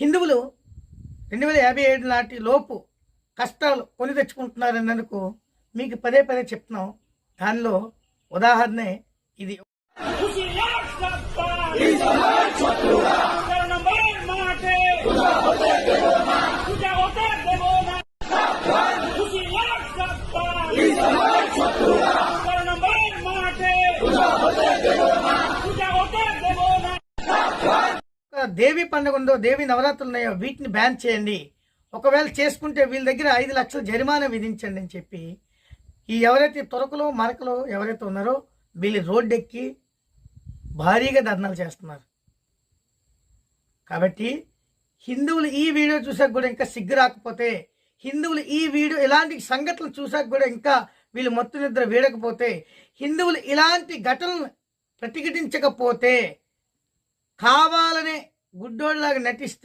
హిందువులు 2057 నాటి లోపు కష్టాలు కొని తెచ్చుకుంటున్నారన్నందుకు మీకు పదే పదే చెప్తున్నాం. దానిలో ఉదాహరణే ఇది. దేవి పండుగ ఉందో, దేవి నవరాత్రులు ఉన్నాయో వీటిని బ్యాన్ చేయండి. ఒకవేళ చేసుకుంటే వీళ్ళ దగ్గర 5 లక్షల జరిమానా విధించండి అని చెప్పి ఈ ఎవరైతే తొరకలో మరకలో ఎవరైతే ఉన్నారో వీళ్ళు రోడ్డెక్కి భారీగా ధర్నాలు చేస్తున్నారు. కాబట్టి హిందువులు ఈ వీడియో చూసాక కూడా ఇంకా సిగ్గు రాకపోతే, హిందువులు ఈ వీడియో ఇలాంటి సంఘటనలు చూసాక కూడా ఇంకా వీళ్ళు మొత్తం నిద్ర వీడకపోతే, హిందువులు ఇలాంటి ఘటనలు ప్రతిఘటించకపోతే, కావాలనే గుడ్డోళ్ళలాగా నటిస్తే